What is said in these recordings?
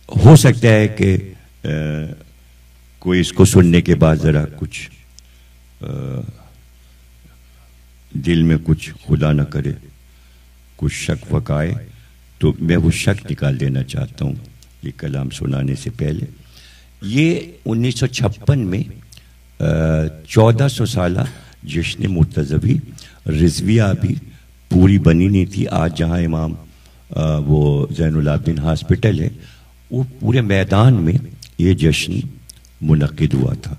हो सकता है कि कोई इसको सुनने के बाद ज़रा कुछ दिल में कुछ खुदा न करे कुछ शक वकाए, तो मैं वो शक निकाल देना चाहता हूँ ये कलाम सुनाने से पहले। ये 1956 में 1400 साला जश्न मुर्तज़वी रिजविया भी पूरी बनी नहीं थी। आज जहाँ इमाम वो ज़ैनुल आबिदीन हॉस्पिटल है, वो पूरे मैदान में ये जश्न मुनक़िद हुआ था।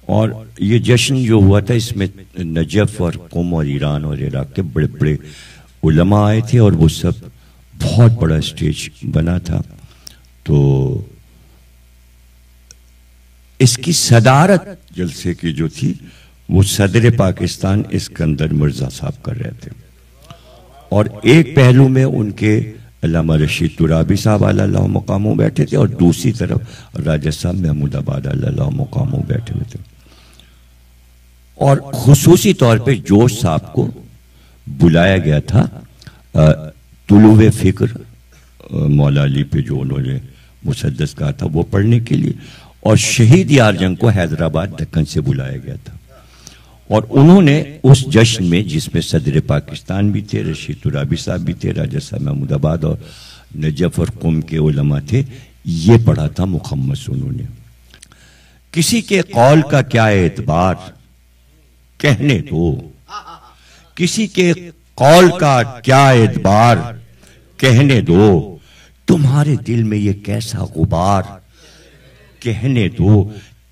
और ये जश्न जो हुआ था, इसमें नजफ़ और क़ुम और ईरान और इराक़ के बड़े बड़े उलमा आए थे और वो सब बहुत बड़ा स्टेज बना था। तो इसकी सदारत जलसे की जो थी वो सदर पाकिस्तान इस्कंदर मिर्ज़ा साहब कर रहे थे, और एक पहलू में उनके अल्लामा रशीद तुराबी साहब अल्लाह मुकामों बैठे थे और दूसरी तरफ राजा साहब महमूदाबाद अल्लाह मुकामों बैठे हुए थे। और खुसूसी तौर पे जोश साहब को बुलाया गया था तुलुवे फिक्र मौला अली पे जो उन्होंने मुसद्दस कहा था वो पढ़ने के लिए, और शहीद यार जंग को हैदराबाद दक्कन से बुलाया गया था। और उन्होंने उस जश्न में, जिसमें सदर पाकिस्तान भी थे, रशीद तुराबी साहब भी थे, राजा साहब महमूदाबाद और नजफ और कुम के उलमा थे, ये पढ़ा था मुखम्मस उन्होंने। किसी के कौल का क्या एतबार कहने दो, किसी के कौल का क्या एतबार कहने दो, तुम्हारे दिल में ये कैसा गुबार कहने दो,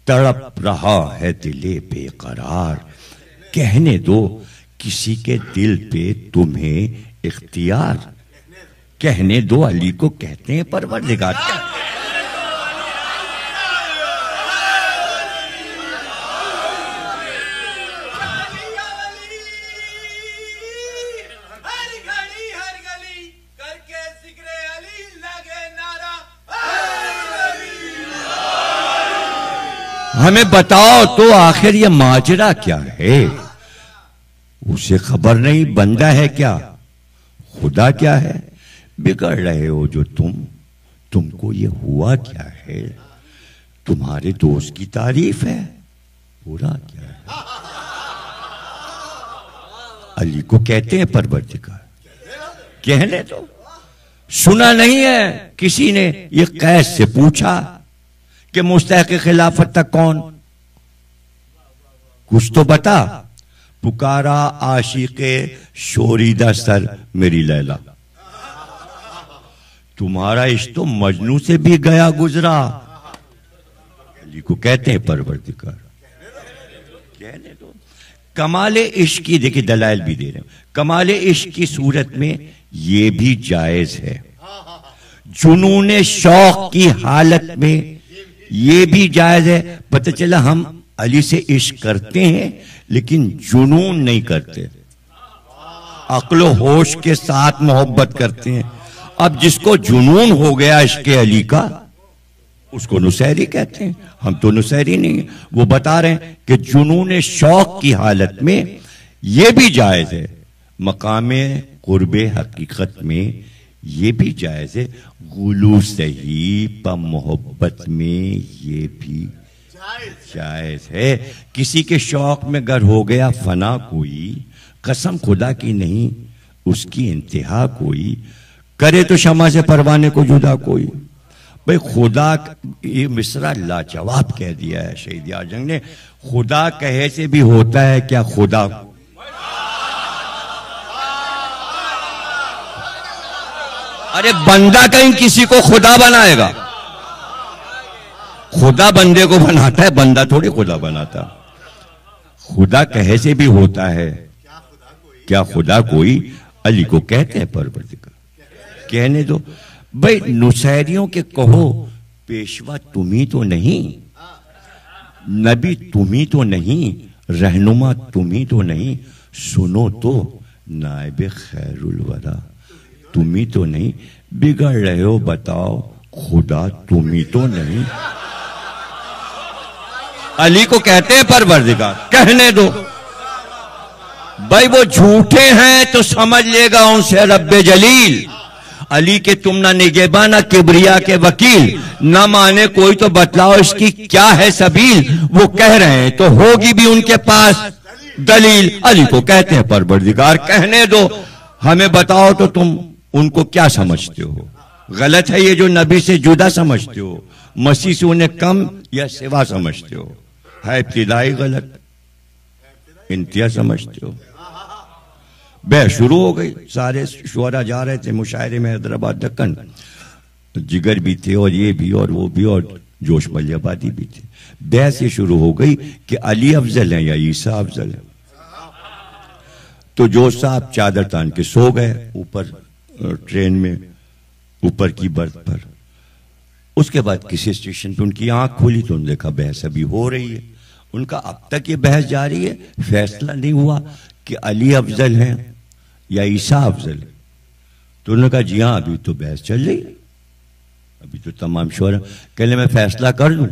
तड़प रहा है दिले बेकरार कहने दो, किसी के दिल पे तुम्हें इख्तियार कहने दो, अली को कहते हैं परवरदिगार। हमें बताओ तो आखिर ये माजरा क्या है? उसे खबर नहीं बंदा है क्या, खुदा क्या है? बिगड़ रहे हो जो तुमको ये हुआ क्या है? तुम्हारे दोस्त की तारीफ है, बुरा क्या है? अली को कहते हैं परवरदिगार, कहने तो सुना नहीं है किसी ने ये कैस से पूछा कि मुस्तहक़ खिलाफत तक कौन, कुछ तो बता। पुकारा आशिक़े शोरीदा सर मेरी लैला, तुम्हारा इश्क तो मजनू से भी गया गुजरा। अली को कहते हैं परवरदिगार, कहने दो। कमाले इश्क की, देखिए दलाइल भी दे रहे हैं, कमाले इश्क की सूरत में ये भी जायज है, जुनून शौक की हालत में ये भी जायज है। पता चला हम अली से इश्क करते हैं लेकिन जुनून नहीं करते, अक्ल होश के साथ मोहब्बत करते हैं। अब जिसको जुनून हो गया इश्क अली का, उसको नुसैरी कहते हैं, हम तो नुसैरी नहीं है। वो बता रहे हैं कि जुनून शौक की हालत में ये भी जायज है, मकामे कुर्बे हकीकत में ये भी जायज है, गुलू सही पर मोहब्बत में ये भी जायज है। किसी के शौक में गर हो गया फना कोई, कसम खुदा की नहीं उसकी इंतहा कोई, करे तो शमा से परवाने को जुदा कोई। भाई खुदा, ये मिसरा लाजवाब कह दिया है शहीद यार जंग ने, खुदा कहे से भी होता है क्या खुदा? अरे बंदा कहीं किसी को खुदा बनाएगा? खुदा बंदे को बनाता है, बंदा थोड़ी खुदा बनाता। खुदा कहे से भी होता है क्या खुदा कोई? अली को कहते हैं परवरदिगार, कहने दो। भाई नुसैरियों के कहो, पेशवा तुम्ही तो नहीं, नबी तुम्ही तो नहीं, रहनुमा तुम्ही तो नहीं, सुनो तो नायब खैरुल वरा तुम्ही तो नहीं, बिगड़ रहे हो बताओ खुदा तुम्ही तो नहीं। अली को कहते हैं परवरदिगार, कहने दो। भाई वो झूठे हैं तो समझ लेगा उनसे रब्बे जलील, अली के तुम ना निगेबा ना किबरिया के वकील, ना माने कोई तो बतलाओ इसकी क्या है सबील। वो कह रहे हैं तो होगी भी उनके पास दलील। अली को कहते हैं परवरदिगार कहने दो, हमें बताओ तो तुम उनको क्या समझते हो। गलत है ये जो नबी से जुदा समझते हो, मसीह से उन्हें कम या सिवा समझते हो। है इब्तिदाई गलत, इंतहा समझते हो। बहस शुरू हो गई, सारे शुरा जा रहे थे मुशायरे में हैदराबाद दक्कन, जिगर भी थे और ये भी और वो भी और जोश मलियाबादी भी थे। बहस ये शुरू हो गई कि अली अफजल है या ईसा अफजल है। तो जोश साहब चादर तान के सो गए ऊपर ट्रेन में, ऊपर की बर्थ पर। उसके बाद किसी स्टेशन पे उनकी आंख खुली तो उन्होंने देखा बहस अभी हो रही है। उनका अब तक ये बहस जारी है, फैसला नहीं हुआ कि अली अफजल हैं या ईसा अफजल। तो उन्होंने कहा जी हाँ अभी तो बहस चल रही है, अभी तो तमाम शोर। कहले मैं फैसला कर दूं।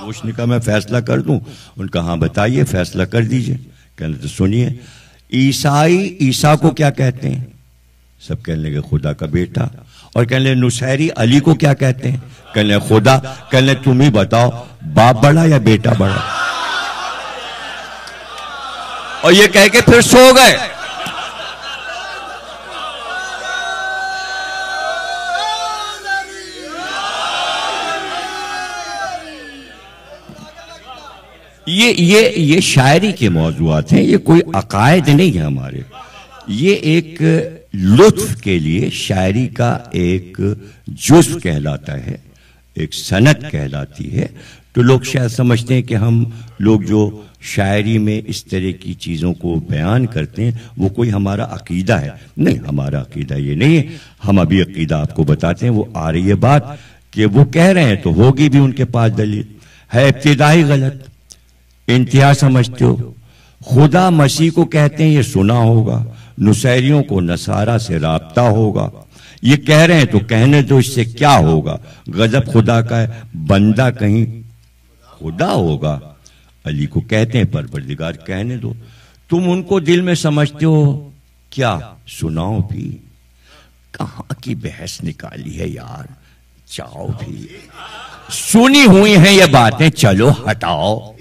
उसने कहा मैं फैसला कर दूं। उनका हाँ बताइए फैसला कर दीजिए। कहने तो सुनिए, ईसाई ईसा को क्या कहते हैं? सब कहने लगे खुदा का बेटा। और कहने नुसैरी अली को क्या कहते हैं? कहने खुदा। कहने तुम ही बताओ बाप बड़ा या बेटा बड़ा? और ये कह के फिर सो गए। ये शायरी के मौजूआत हैं, ये कोई अकायद नहीं है हमारे। ये एक लुत्फ के लिए शायरी का एक जुज़्व कहलाता है, एक सनत कहलाती है। तो लोग शायद समझते हैं कि हम लोग जो शायरी में इस तरह की चीज़ों को बयान करते हैं वो कोई हमारा अकीदा है। नहीं, हमारा अकीदा ये नहीं है। हम अभी अकीदा आपको बताते हैं। वो आ रही है बात कि वो कह रहे हैं तो होगी भी उनके पास दलील। है इब्तिदाई गलत, इंतहा समझते हो। खुदा मसीह को कहते हैं, ये सुना होगा। नुसैरियों को नसारा से राब्ता होगा। ये कह रहे हैं तो कहने दो, इससे क्या होगा। गजब खुदा का है, बंदा कहीं खुदा होगा। अली को कहते हैं परवरदिगार कहने दो, तुम उनको दिल में समझते हो क्या? सुनाओ भी। कहां की बहस निकाली है यार, जाओ भी। सुनी हुई हैं ये बातें, चलो हटाओ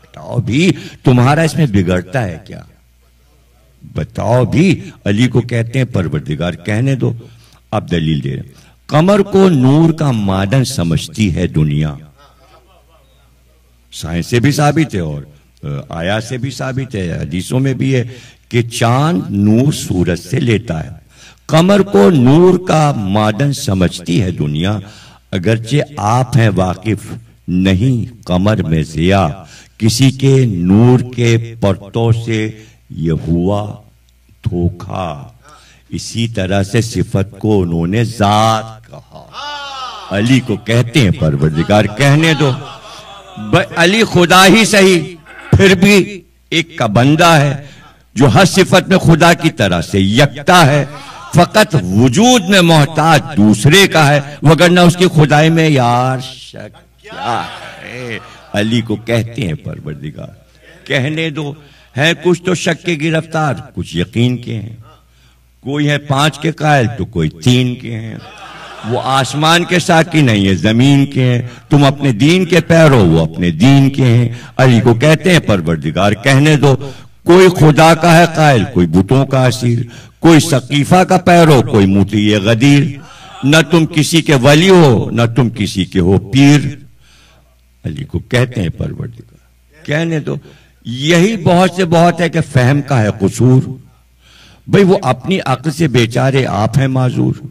बताओ भी, तुम्हारा इसमें बिगड़ता है क्या? बताओ भी। अली को कहते हैं परवरदिगार कहने दो। अब दलील दे रहे, कमर को नूर का मादन समझती है दुनिया। साइंस से भी साबित है और आया से भी साबित है, हदीसों में भी है कि चांद नूर सूरज से लेता है। कमर को नूर का मादन समझती है दुनिया, अगरचे आप हैं वाकिफ नहीं कमर में जिया। किसी के नूर के परतों से ये हुआ धोखा, इसी तरह से सिफत को उन्होंने जात कहा। अली को कहते हैं परवरदिगार कहने दो। अली खुदा ही सही, फिर भी एक का बंदा है जो हर सिफत में खुदा की तरह से यकता है, फकत वजूद में मोहताज दूसरे का है, वगरना उसकी खुदाई में यार शक क्या है। अली को कहते हैं परवरदिगार कहने दो। है कुछ तो शक के गिरफ्तार, कुछ यकीन के हैं। कोई है 5 के कायल तो कोई 3 के हैं। वो आसमान के साकी नहीं है, जमीन के हैं। तुम अपने दीन के पैरो, वो अपने दीन के हैं। अली को कहते हैं परवरदिगार कहने दो। कोई खुदा का है कायल, कोई बुतों का असीर, कोई सकीफा का पैरो, कोई मुती गदीर। न तुम किसी के वली हो, न तुम किसी के हो पीर। अली को कहते हैं परवरदिगार कहने दो। यही बहुत से बहुत है कि फहम का है कसूर। भाई वो अपनी अक्ल से बेचारे आप हैं माजूर।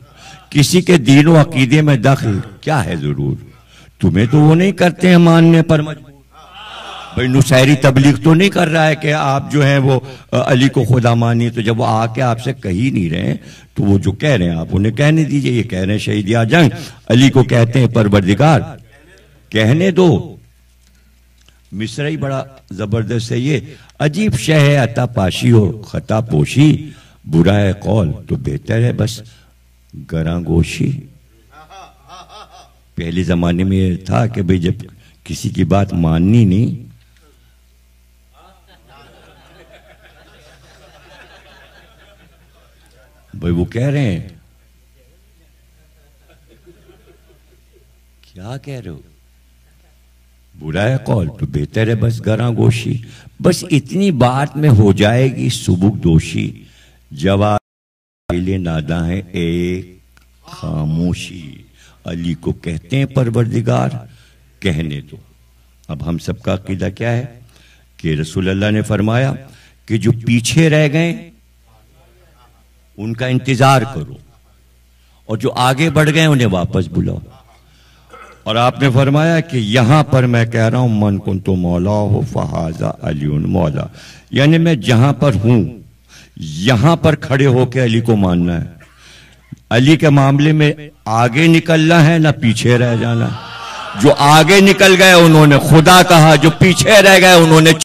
किसी के दीन व अकीदे में दखल क्या है जरूर। तुम्हें तो वो नहीं करते हैं मानने पर मजबूर। भाई नुसैरी तबलीग तो नहीं कर रहा है कि आप जो हैं वो अली को खुदा मानिए। तो जब वो आके आपसे कह ही नहीं रहे तो वो जो कह रहे हैं आप उन्हें कहने दीजिए। ये कह रहे हैं शहीद या जंग। अली को कहते हैं परवरदिगार कहने दो। मिसरा ही बड़ा जबरदस्त है ये। अजीब शह है अता पाशी हो खता पोशी, बुरा है कौल तो बेहतर है बस गरागोशी। पहले जमाने में ये था कि भाई जब किसी की बात माननी नहीं, भाई वो कह रहे हैं क्या कह रहे हो? बुरा है कौल तो बेहतर है बस गरा गोशी। बस इतनी बात में हो जाएगी सुबुक दोषी। जवाब नादा है एक खामोशी। अली को कहते हैं परवरदिगार, कहने दो। अब हम सबका अकीदा क्या है कि रसूल अल्लाह ने फरमाया कि जो पीछे रह गए उनका इंतजार करो और जो आगे बढ़ गए उन्हें वापस बुलाओ। और आपने फरमाया कि यहां पर मैं कह रहा हूं मन कुन तो मौला हो फहाजा अलीउन मौला, यानी मैं जहां पर हूं यहां पर खड़े होकर अली को मानना है। अली के मामले में आगे निकलना है ना पीछे रह जाना। जो आगे निकल गए उन्होंने खुदा कहा, जो पीछे रह गए उन्होंने